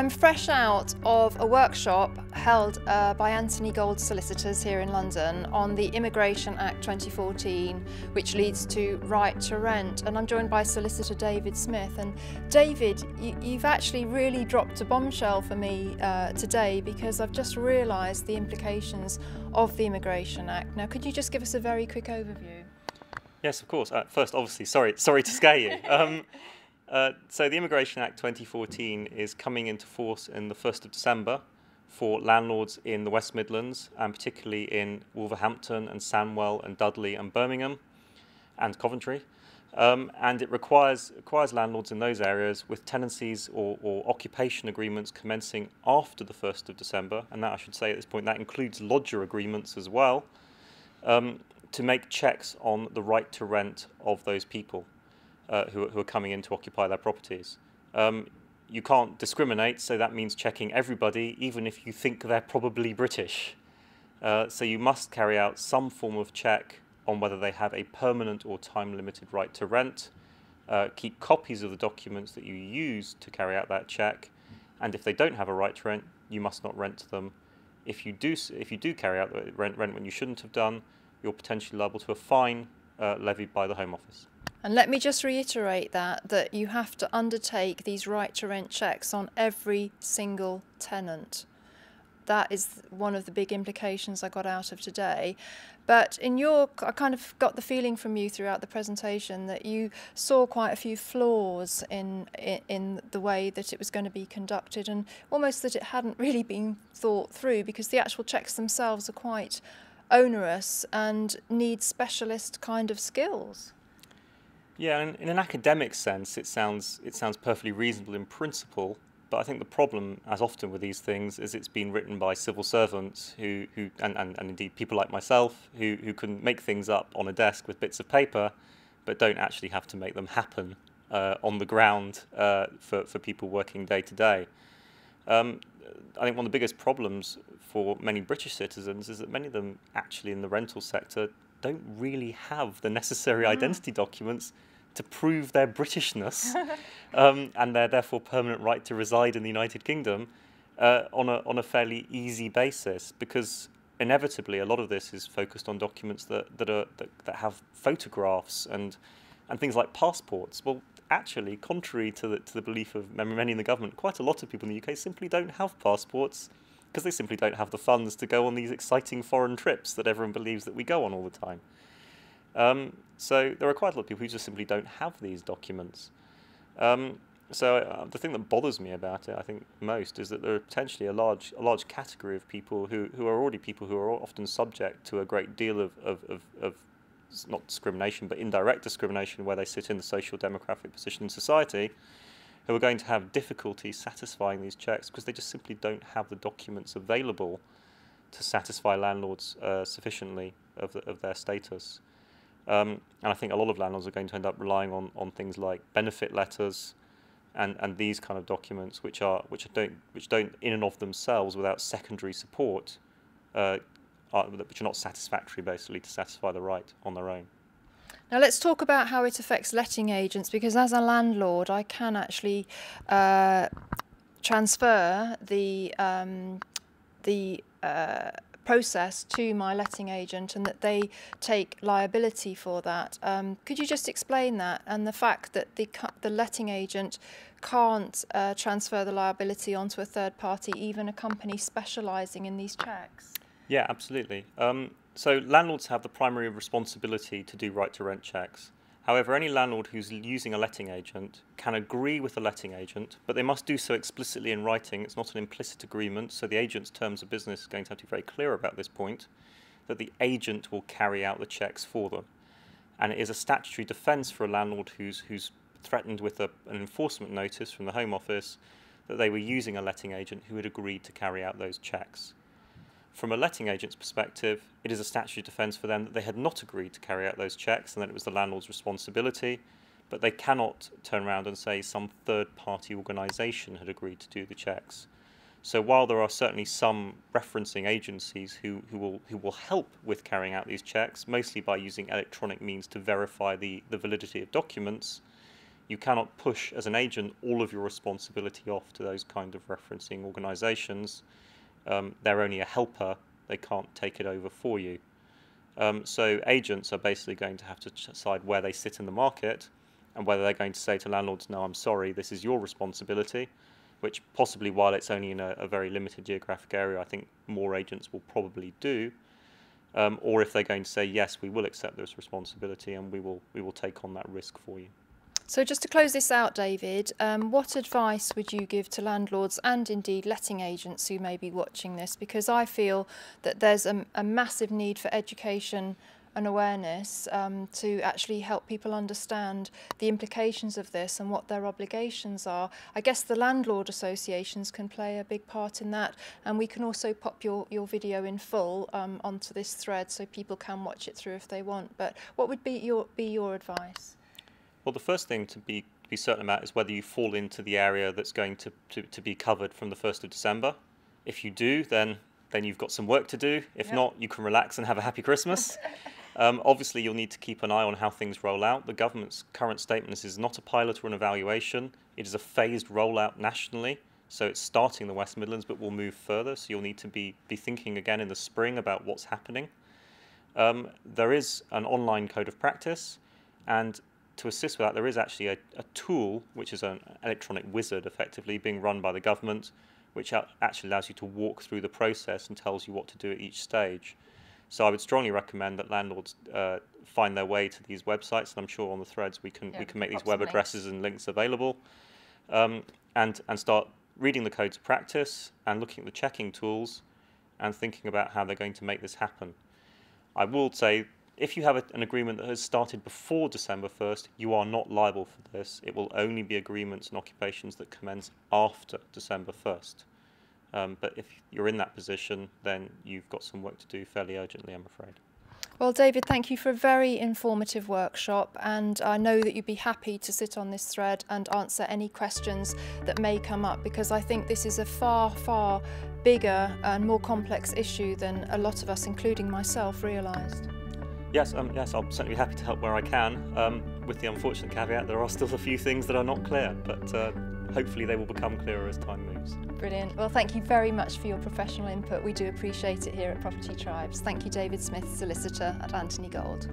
I'm fresh out of a workshop held by Anthony Gold Solicitors here in London on the Immigration Act 2014, which leads to right to rent. And I'm joined by Solicitor David Smith. And David, you've actually really dropped a bombshell for me today, because I've just realised the implications of the Immigration Act. Now, could you just give us a very quick overview? Yes, of course. First, obviously, sorry to scare you. So the Immigration Act 2014 is coming into force in the 1st of December for landlords in the West Midlands, and particularly in Wolverhampton and Sandwell and Dudley and Birmingham and Coventry. And it requires landlords in those areas with tenancies or occupation agreements commencing after the 1st of December, and that, I should say at this point, that includes lodger agreements as well, to make checks on the right to rent of those people who are coming in to occupy their properties. You can't discriminate, so that means checking everybody, even if you think they're probably British. So you must carry out some form of check on whether they have a permanent or time-limited right to rent. Keep copies of the documents that you use to carry out that check, and if they don't have a right to rent, you must not rent to them. If you do carry out the rent when you shouldn't have done, you're potentially liable to a fine levied by the Home Office. And let me just reiterate that you have to undertake these right to rent checks on every single tenant. That is one of the big implications I got out of today. But I kind of got the feeling from you throughout the presentation that you saw quite a few flaws in the way that it was going to be conducted, and almost that it hadn't really been thought through, because the actual checks themselves are quite onerous and need specialist kind of skills. Yeah, in an academic sense, it sounds perfectly reasonable in principle, but I think the problem, as often with these things, is it's been written by civil servants and indeed people like myself who can make things up on a desk with bits of paper, but don't actually have to make them happen on the ground for people working day to day. I think one of the biggest problems for many British citizens is that many of them actually in the rental sector don't really have the necessary identity documents to prove their Britishness and their therefore permanent right to reside in the United Kingdom on a fairly easy basis, because inevitably a lot of this is focused on documents that have photographs and things like passports. Well, actually, contrary to the belief of many in the government, quite a lot of people in the UK simply don't have passports because they simply don't have the funds to go on these exciting foreign trips that everyone believes that we go on all the time. So there are quite a lot of people who just simply don't have these documents. So the thing that bothers me about it, I think most, is that there are potentially a large category of people who are already people who are often subject to a great deal of not discrimination, but indirect discrimination, where they sit in the social demographic position in society, who are going to have difficulty satisfying these checks because they just simply don't have the documents available to satisfy landlords sufficiently of their status. And I think a lot of landlords are going to end up relying on things like benefit letters and these kind of documents, which don't in and of themselves, without secondary support, which are not satisfactory basically to satisfy the right on their own. Now let's talk about how it affects letting agents, because as a landlord I can actually transfer the process to my letting agent, and that they take liability for that. Could you just explain that, and the fact that the letting agent can't transfer the liability onto a third party, even a company specialising in these checks? Yeah, absolutely. So landlords have the primary responsibility to do right to rent checks. However, any landlord who's using a letting agent can agree with the letting agent, but they must do so explicitly in writing. It's not an implicit agreement, so the agent's terms of business is going to have to be very clear about this point, that the agent will carry out the checks for them. And it is a statutory defence for a landlord who's threatened with an enforcement notice from the Home Office that they were using a letting agent who had agreed to carry out those checks. From a letting agent's perspective, it is a statutory defence for them that they had not agreed to carry out those checks and that it was the landlord's responsibility, but they cannot turn around and say some third-party organisation had agreed to do the checks. So while there are certainly some referencing agencies who will help with carrying out these checks, mostly by using electronic means to verify the validity of documents, You cannot push, as an agent, all of your responsibility off to those kind of referencing organisations. They're only a helper. They can't take it over for you. So agents are basically going to have to decide where they sit in the market and whether they're going to say to landlords, no, I'm sorry, this is your responsibility, which possibly, while it's only in a very limited geographic area, I think more agents will probably do. Or if they're going to say, yes, we will accept this responsibility and we will take on that risk for you. So just to close this out, David, what advice would you give to landlords and indeed letting agents who may be watching this? Because I feel that there's a massive need for education and awareness to actually help people understand the implications of this and what their obligations are. I guess the landlord associations can play a big part in that, and we can also pop your video in full onto this thread so people can watch it through if they want. But what would be your advice? Well, the first thing to be certain about is whether you fall into the area that's going to be covered from the 1st of December. If you do, then you've got some work to do. If not, you can relax and have a happy Christmas. Obviously, you'll need to keep an eye on how things roll out. The government's current statement is not a pilot or an evaluation. It is a phased rollout nationally. So it's starting in the West Midlands, but will move further. So you'll need to be thinking again in the spring about what's happening. There is an online code of practice, and to assist with that, there is actually a tool, which is an electronic wizard, effectively being run by the government, which actually allows you to walk through the process and tells you what to do at each stage. So I would strongly recommend that landlords find their way to these websites, and I'm sure on the threads we can make these web addresses and links available, and start reading the codes of practice and looking at the checking tools and thinking about how they're going to make this happen. I will say, if you have an agreement that has started before December 1st, you are not liable for this. It will only be agreements and occupations that commence after December 1st. But if you're in that position, then you've got some work to do fairly urgently, I'm afraid. Well, David, thank you for a very informative workshop, and I know that you'd be happy to sit on this thread and answer any questions that may come up, because I think this is a far, far bigger and more complex issue than a lot of us, including myself, realised. Yes, yes, I'll certainly be happy to help where I can, with the unfortunate caveat there are still a few things that are not clear, but hopefully they will become clearer as time moves. Brilliant. Well, thank you very much for your professional input. We do appreciate it here at Property Tribes. Thank you, David Smith, solicitor at Anthony Gold.